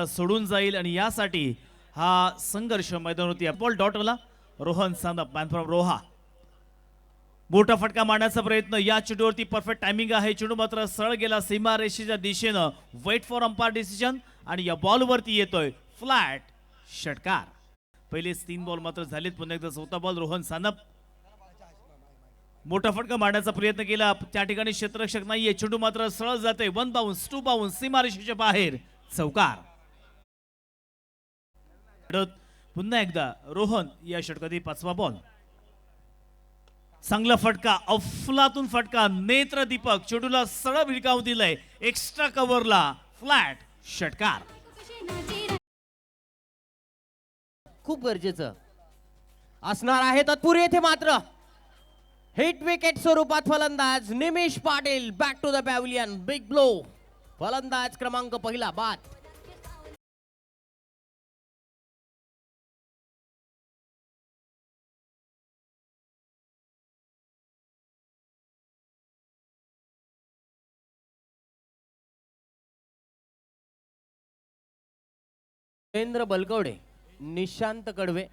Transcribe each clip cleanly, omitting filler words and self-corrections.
सोडून जाईल आणि यासाठी हा संघर्ष मैदानावरती बॉल डॉटला रोहन सानप मॅन फ्रॉम रोहा मोठा फटका मारण्याचा प्रयत्न या चेंडूवरती परफेक्ट टायमिंग आहे. चेंडू मात्र सरळ गेला सीमा रेषेच्या दिशेनं. वेट फॉर अंपायर डिसिजन आणि या बॉलवरती येतोय फ्लॅट षटकार. पहिलेच 3 बॉल मात्र झालेत. पुन्हा एकदा चौथा बॉल रोहन सानप मोठा फटका मारण्याचा प्रयत्न केला. त्या ठिकाणी क्षेत्ररक्षक नाहीये. चेंडू मात्र सरळ जाते. 1 बाउन्स 2 बाउन्स सीमा रेषेच्या बाहेर चौकार. पुन्हा एकदा रोहन या षटकातील 5वा बॉल. चांगला फटका अफलातून फटका नेत्र दीपक चेंडूला सरळ भिरकावून दिलंय. एक्स्ट्रा कव्हरला फ्लॅट षटकार. खूप गरजेचं असणार आहे. तत्पूर्वी येथे मात्र हिट विकेट स्वरूपात फलंदाज Nimish Patil back to the pavilion. Big blow. फलंदाज क्रमांक पहिला बाद. जयेंद्र बलकवडे, निशांत कडवे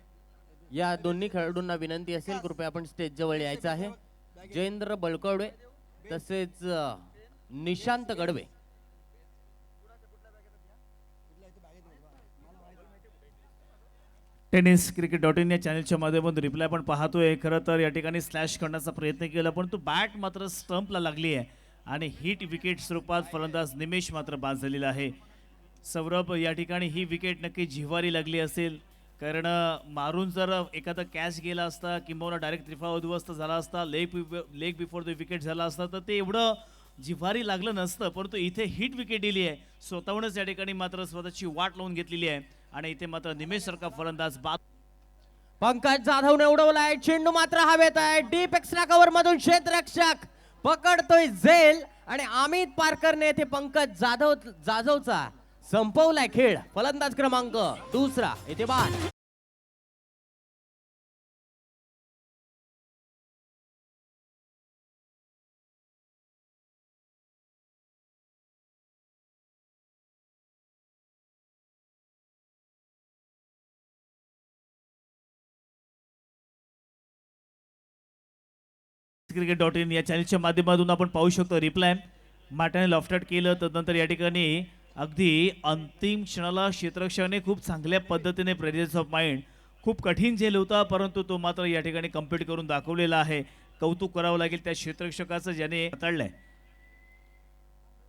या दोन्ही खेळाडूंना विनंती असेल कृपया आपण स्टेज जवळ यायचं आहे. जयेंद्र बलकवडे तसेच निशांत कडवे. टेनिस क्रिकेट .in या चॅनलच्या माध्यमातून रिप्लाय आपण पाहतोय. खरं तर या ठिकाणी स्लॅश करण्याचा प्रयत्न केला पण तो बॅट मात्र स्टंपला लागली आहे आणि हिट विकेट स्वरूपात फलंदाज निमेश मात्र बाद झालेला आहे. सौरभ या ठिकाणी ही विकेट नक्की जिव्हारी लागली असेल कारण मारून जर एखादा कॅच गेला असता किंवा डायरेक्ट त्रिफळा उद्ध्वस्त झाला असता लेग बिफोर द विकेट झाला असता तर ते एवढं जिव्हारी लागलं नसतं. परंतु इथे हिट विकेट दिली आहे. स्वतःहूनच या ठिकाणी मात्र स्वतःची वाट लावून घेतलेली आहे आणि इथे मात्र निमेश सारखा फलंदाज बाद. पंकज जाधवने उडवलाय. चेंडू मात्र हवेत आहे. डीप एक्स्ट्रा कव्हर मधून क्षेत्ररक्षक पकडतोय झेल आणि अमित पारकरने येथे पंकज जाधवचा संपवलाय खेळ. फलंदाज क्रमांक दुसरा येथे बाद. क्रिकेट .in या चॅनलच्या माध्यमातून आपण पाहू शकतो रिप्लाय माटाने लॉफ्टेड केलं. तदनंतर या ठिकाणी अगदी अंतिम क्षणाला क्षेत्ररक्षकाने खूप चांगल्या पद्धतीने प्रेझेन्स ऑफ माइंड खूप कठीण झेल होता परंतु तो मात्र या ठिकाणी कम्प्लीट करून दाखवलेला आहे. कौतुक करावं लागेल त्या क्षेत्ररक्षकाचं ज्याने हाताळलंय.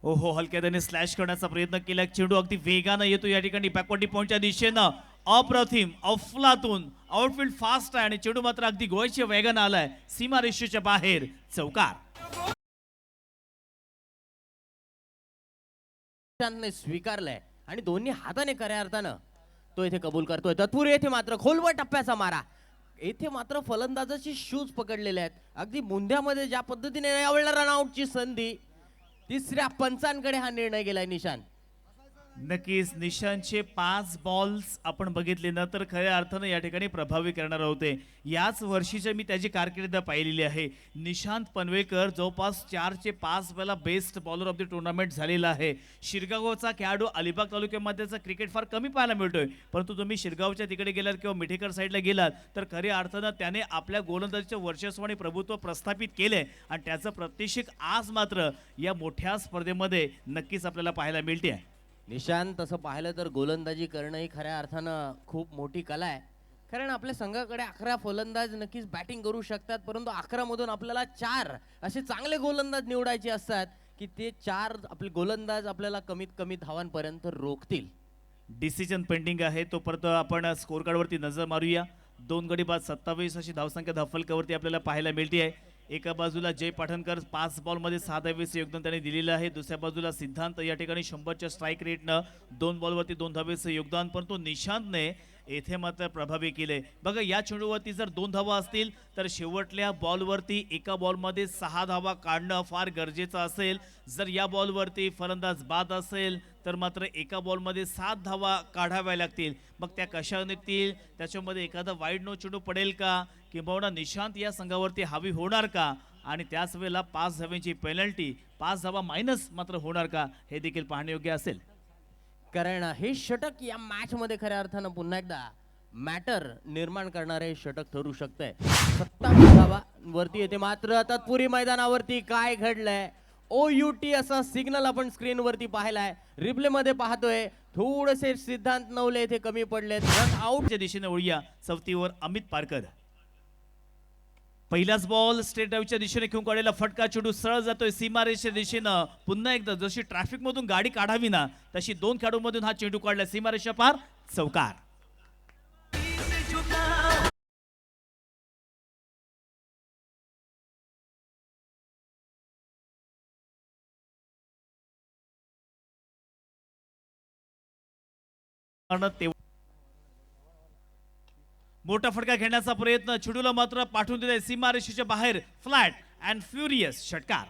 ओहो हलक्या त्याने स्लॅश करण्याचा प्रयत्न केला. चेंडू अगदी वेगानं येतो या ठिकाणी बॅकवर्ड पॉइंटच्या दिशेनं. अप्रतिम अफलातून आउटफील्ड फास्ट आहे आणि चेंडू मात्र अगदी गोळीच्या वेगानं आलाय सीमा रेषेच्या बाहेर चौकार. स्वीकारलाय आणि दोन्ही हाताने खऱ्या अर्थानं तो इथे कबूल करतोय. तत्पूर्वी येथे मात्र खोलवर टप्प्याचा मारा. येथे मात्र फलंदाजाचे शूज पकडलेले आहेत. अगदी मुंद्यामध्ये ज्या पद्धतीने यावेळेला रनआउटची संधी. तिसऱ्या पंचांकडे हा निर्णय गेलाय निशांत. नक्कीच निशांतचे 5 बॉल्स आपण बघितले ना तर खऱ्या अर्थानं या ठिकाणी प्रभावी करणार होते. याच वर्षीचे मी त्याची कारकीर्द पाहिलेली आहे. निशांत पनवेकर जवळपास 4 चे 5 वेळा best bowler of the tournament झालेला आहे. शिरगावचा खेळाडू अलिबाग तालुक्यामध्येचा क्रिकेट फार कमी पाहायला मिळतोय परंतु तुम्ही शिरगावच्या तिकडे गेलात किंवा मिठेकर साईडला गेलात तर खऱ्या अर्थानं त्याने आपल्या गोलंदाजीचं वर्चस्व आणि प्रभुत्व प्रस्थापित केले आणि त्याचं प्रत्यक्षिक आज मात्र या मोठ्या स्पर्धेमध्ये नक्कीच आपल्याला पाहायला मिळते आहे. निशांत तसं पाहिलं तर गोलंदाजी करणं ही खऱ्या अर्थानं खूप मोठी कला आहे. कारण आपल्या संघाकडे 11 फलंदाज नक्कीच बॅटिंग करू शकतात परंतु 11 मधून आपल्याला 4 असे चांगले गोलंदाज निवडायचे असतात की ते 4 आपले गोलंदाज आपल्याला कमीत कमी धावांपर्यंत रोखतील. डिसिजन पेंडिंग आहे तो परत आपण स्कोर कार्डवरती नजर मारूया. 2 गडी बाद 27 अशी धावसंख्या धावफलकावरती आपल्याला पाहायला मिळते आहे. एका बाजूला जय पाठणकर 5 बॉलमध्ये 6 धावेचे योगदान त्याने दिलेलं आहे. दुसऱ्या बाजूला सिद्धांत या ठिकाणी 100च्या स्ट्राईक रेटनं 2 बॉलवरती 2 धावेचे योगदान परंतु निशांतने येथे मात्र प्रभावी केले. बघा या चेंडूवरती जर 2 धावा असतील तर शेवटल्या बॉलवरती एका बॉलमध्ये 6 धावा काढणं फार गरजेचं असेल. जर या बॉलवरती फलंदाज बाद असेल तर मात्र एका बॉलमध्ये 7 धावा काढाव्या लागतील. मग त्या कशा निघतील त्याच्यामध्ये एखादा वाईड नो चेंडू पडेल का किंवा निशांत या संघावरती हावी होणार का आणि त्याच वेळेला 5 धाव्यांची पेनल्टी 5 धावा मायनस मात्र होणार का हे देखील पाहण्यायोग्य असेल. कारण हे षटक या मॅच मध्ये खऱ्या अर्थानं पुन्हा एकदा मॅटर निर्माण करणारे षटक ठरू शकतंय. 27 धावांवरती येते मात्र तत्पुरी मैदानावरती काय घडलंय. OUT असा सिग्नल आपण स्क्रीनवरती पाहिलाय, रिप्ले मध्ये पाहतोय. थोडेसे सिद्धांत नवले इथे कमी पडलेत. रन आउट च्या दिशेने वळूया. चौथीवर अमित पारकर. पहिलाच बॉल स्ट्रेट ड्राईव्हच्या दिशेने घेऊन काढलेला फटका चेंडू सरळ जातोय सीमारेषेच्या दिशेनं. पुन्हा एकदा जशी ट्रॅफिक मधून गाडी काढावी ना तशी दोन खेळाडूंमधून हा चेंडू काढला. सीमारेषा पार चौकार. मोठा फटका घेण्याचा प्रयत्न, चेंडूला मात्र पाठवून दिलाय सीमारेषेच्या बाहेर. फ्लॅट अँड फ्युरियस षटकार.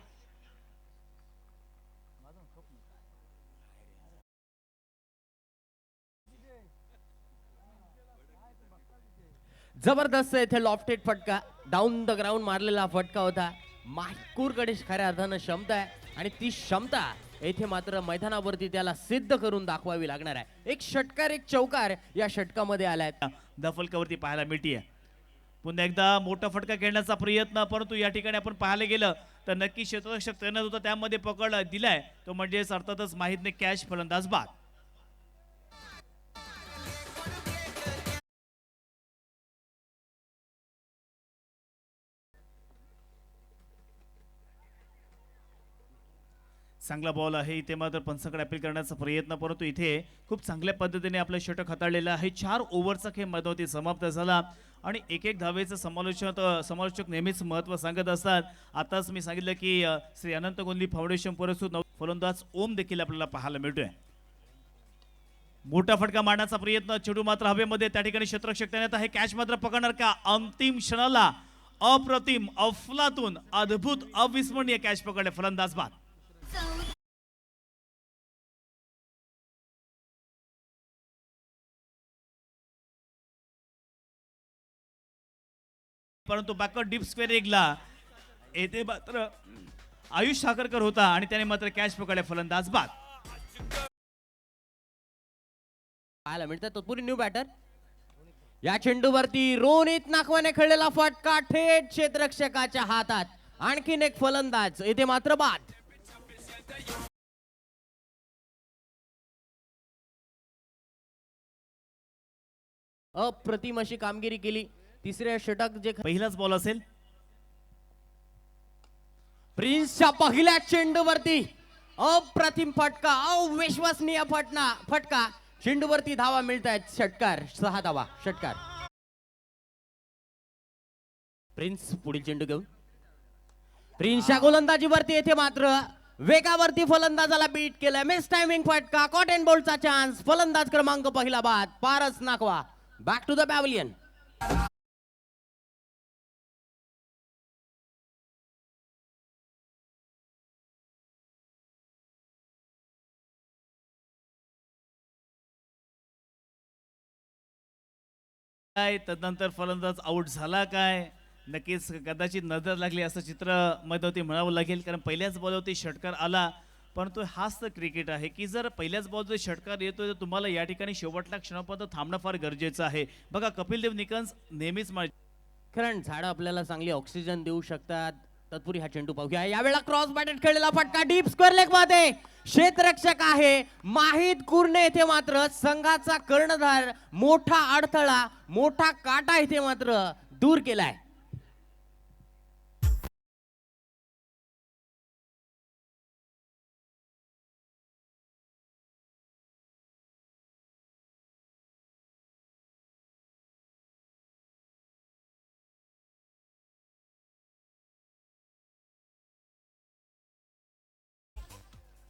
जबरदस्त इथे लॉफ्टेड फटका, डाऊन द ग्राउंड मारलेला फटका होता. मायकूरकडे खऱ्या अर्थानं क्षमता आहे आणि ती क्षमता येथे मात्र मैदानावरती त्याला सिद्ध करून दाखवावी लागणार आहे. एक षटकार एक चौकार या षटकामध्ये आलाय. दफलकावरती पाहायला मिळतीये. पुन्हा एकदा मोठा फटका घेण्याचा प्रयत्न, परंतु या ठिकाणी आपण पाहायला गेलं तर नक्की क्षेत्ररक्षक तैनात होता, त्यामध्ये पकड दिलाय तो म्हणजे अर्थातच माहितने कॅच. फलंदाज बाद. चांगला बॉल आहे इथे मात्र पंचाकडे अपील करण्याचा प्रयत्न, परंतु इथे खूप चांगल्या पद्धतीने आपलं षटक हाताळलेलं आहे. 4 ओव्हरचा खेळ मैदानावरती समाप्त झाला आणि एक धावेचं समालोचक नेहमीच महत्त्व सांगत असतात. आताच मी सांगितलं की श्री अनंत गोंधली फाउंडेशन पुरस्कृत फलंदाज ओम देखील आपल्याला पाहायला मिळतोय. मोठा फटका मारण्याचा प्रयत्न, चेंडू मात्र हवेमध्ये, त्या ठिकाणी क्षेत्ररक्षक तैनात आहे. कॅच मात्र पकडणार का? अंतिम क्षणाला अप्रतिम, अफलातून, अद्भुत, अविस्मरणीय कॅच पकडले. फलंदाज बाद. परंतु बॅकर डीप स्क्वेअर एगला येथे मात्र आयुष ठाकरकर होता आणि त्याने मात्र कॅच पकडले. फलंदाज बाद. पाहायला मिळतात तत्पुरी न्यू बॅटर. या चेंडूवरती रोनित नाखवाने खेळलेला फटका थेट क्षेत्ररक्षकाच्या हातात. आणखीन एक फलंदाज येथे मात्र बाद. अप्रतिम अशी कामगिरी केली. तिसऱ्या षटक जे पहिलाच बॉल असेल. प्रिन्सच्या पहिल्या चेंडूवरती अप्रतिम फटका, अविश्वसनीय फटका. चेंडूवरती धावा मिळत आहेत. षटकार, 6 धावा. षटकार. प्रिन्स पुढील चेंडू घेऊन प्रिन्सच्या गोलंदाजीवरती येथे मात्र वेगावरती फलंदाजाला बीट केलं. मिस टायमिंग फटका, कॉट अँड बोल्टचा चान्स. फलंदाज क्रमांक पहिला बाद. Paras Nakhwa. Back to the pavilion. काय तदनंतर फलंदाज आउट झाला काय? नक्कीच कदाचित नजर लागली असं चित्र मैदानावरती म्हणावं लागेल, कारण पहिल्याच बॉलवरती षटकार आला. परंतु हाच तर क्रिकेट आहे की जर पहिल्याच बॉलवर षटकार येतोय तर तुम्हाला या ठिकाणी शेवटल्या क्षणापर्यंत थांबणं फार गरजेचं आहे. बघा कपिल देव निकंज नेहमीच कारण झाडं आपल्याला चांगली ऑक्सिजन देऊ शकतात. तत्पुरी हा चेंडू पाहूया. यावेळेला क्रॉस बॅटेड खेळलेला फटका डीप स्क्वेअर लेग मध्ये. क्षेत्ररक्षक आहे माहित कुर्णे. येथे मात्र संघाचा कर्णधार मोठा अडथळा, मोठा काटा इथे मात्र दूर केलाय.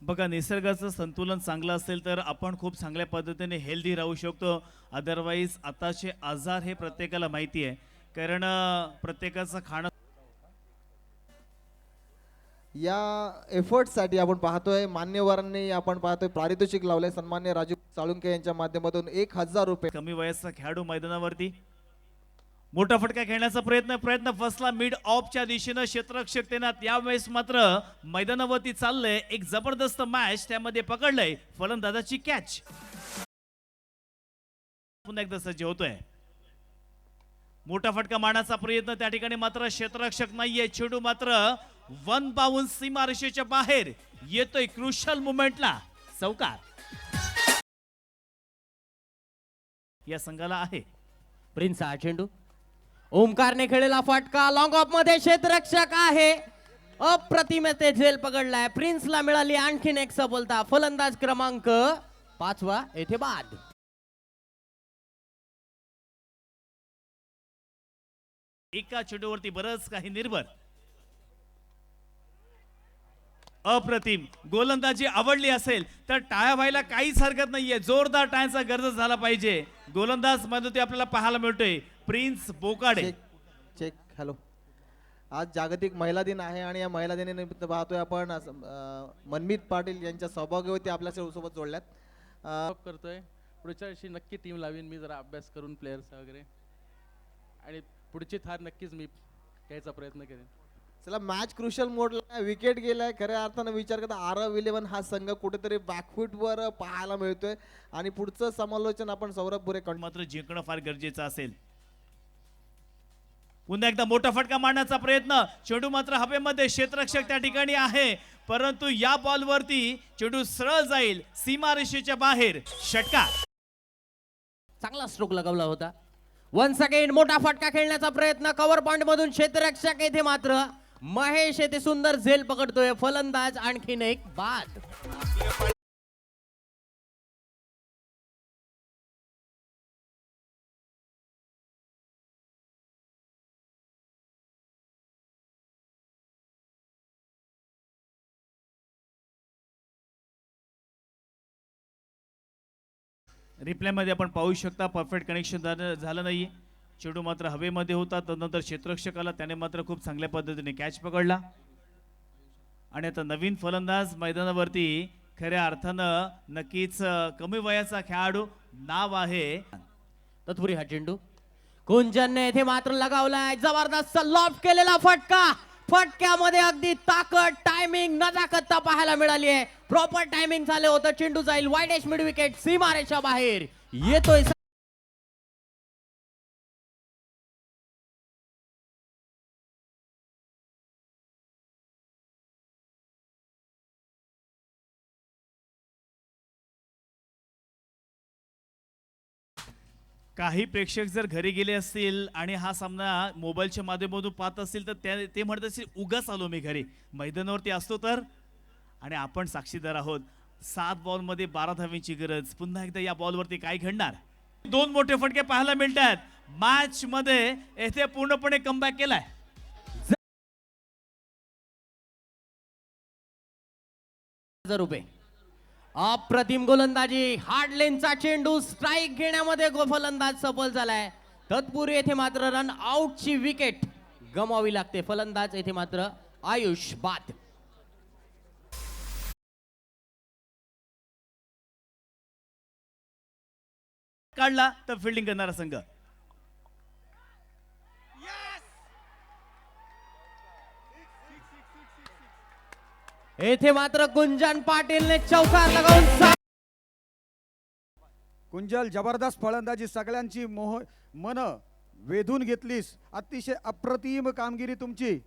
बघा निसर्गाचं संतुलन चांगलं असेल तर आपण खूप चांगल्या पद्धतीने हेल्दी राहू शकतो. अदरवाईज आताचे आजार हे प्रत्येकाला माहिती आहे, कारण प्रत्येकाचं खाणं. या एफर्टसाठी आपण पाहतोय मान्यवरांनी आपण पाहतोय पारितोषिक लावले. सन्मान्य राजू साळुंके यांच्या माध्यमातून 1000 रुपये. कमी वयाचा खेळाडू मैदानावरती मोठा फटका खेळण्याचा प्रयत्न फसला मिड ऑफच्या दिशेनं क्षेत्ररक्षक तैनात. यावेळेस मात्र मैदानावरती चाललंय एक जबरदस्त मॅच, त्यामध्ये पकडलंय फलंदाजाची कॅच. पुन्हा एकदा सज्ज होतोय. मोठा फटका मारण्याचा प्रयत्न, त्या ठिकाणी मात्र क्षेत्ररक्षक नाहीये. चेंडू मात्र वन पाऊन सीमारेषेच्या बाहेर येतोय. क्रुशल मुवमेंटला चौकार या संघाला आहे. प्रिन्स हा चेंडू ओमकारने खेळलेला फटका लॉंग ऑफ मध्ये क्षेत्ररक्षक आहे. अप्रतिम ते झेल पकडलाय. प्रिन्सला मिळाली आणखीन एक सफलता. फलंदाज क्रमांक 5 येथे बाद. एका चेंडूवरती बरंच काही निर्भर. अप्रतिम गोलंदाजी आवडली असेल तर टाळ्या व्हायला काहीच हरकत नाहीये. जोरदार टाळ्यांचा गरज झाला पाहिजे. गोलंदाज मध्ये आपल्याला पाहायला मिळतोय Prince Bokade. Check check. Hello, आज जागतिक महिला दिन आहे आणि या महिला दिनानिमित्त पाहतोय आपण मनमीत पाटील यांच्या सौभाग्यवती आपल्या सोबत जोडल्यात. करतोय. पुढच्या वर्षी नक्की टीम लावीन मी, जरा अभ्यास करून प्लेयर्स वगैरे, आणि पुढची थार नक्कीच मी घ्यायचा प्रयत्न करेन. चला, मॅच क्रुशल मोडला, विकेट गेलाय. खऱ्या अर्थानं विचार करता RF11 हा संघ कुठेतरी बॅकफूट वर पाहायला मिळतोय आणि पुढचं समालोचन आपण सौरभ बुरे मात्र जिंकणं फार गरजेचं असेल. पुन्हा एकदा मोठा फटका मारण्याचा प्रयत्न. चेंडू मात्र हवेमध्ये, क्षेत्ररक्षक त्या ठिकाणी आहे, परंतु या बॉलवरती चेंडू सरळ जाईल सीमारेषेच्या बाहेर. षटकार. चांगला स्ट्रोक लगावला होता. वन्स अगेन मोठा फटका खेळण्याचा प्रयत्न. कव्हर पॉइंट मधून क्षेत्ररक्षक येथे मात्र महेश येथे सुंदर झेल पकडतोय. फलंदाज आणखीन एक बाद. रिप्लाय मध्ये आपण पाहू शकता परफेक्ट कनेक्शन झालं नाहीये. चेंडू मात्र हवेमध्ये होता. तदनंतर क्षेत्ररक्षकाला त्याने मात्र खूप चांगल्या पद्धतीने कॅच पकडला आणि आता नवीन फलंदाज मैदानावरती खऱ्या अर्थानं नक्कीच कमी वयाचा खेळाडू. नाव आहे तत्पुरी हा चेंडू कुंजनने येथे मात्र लगावलाय. जबरदस्त लॉफ्ट केलेला फटका. फटक्यामध्ये अगदी ताकद, टायमिंग, नजाकत पाहायला मिळाली आहे. प्रॉपर टायमिंग झाले होतं. चेंडू जाईल वाईडेस्ट मिड विकेट सीमारेषा बाहेर येतोय. काही प्रेक्षक जर घरी गेले असतील आणि हा सामना मोबाईलच्या माध्यमातून पाहत असतील तर ते म्हणत असतील उगाच आलो मी घरी. मैदानावरती असतो तर. आणि आपण साक्षीदार आहोत. 7 बॉलमध्ये 12 धावेची गरज. पुन्हा एकदा या बॉलवरती काय घडणार. 2 मोठे फटके पाहायला मिळतात. मॅच मध्ये येथे पूर्णपणे कमबॅक केलाय. रुपये. अप्रतिम गोलंदाजी. हार्ड लेनचा चेंडू स्ट्राईक घेण्यामध्ये फलंदाज सफल झालाय. तत्पूर्वी येथे मात्र रन आउटची विकेट गमावी लागते. फलंदाज येथे मात्र आयुष बाद. काढला तर फिल्डिंग करणारा संघ. येथे मात्र गुंजन पाटीलने चौकार लगावून कुंजल, जबरदस्त फलंदाजी, सगळ्यांची मन वेधून घेतलीस. अतिशय अप्रतिम कामगिरी तुमची.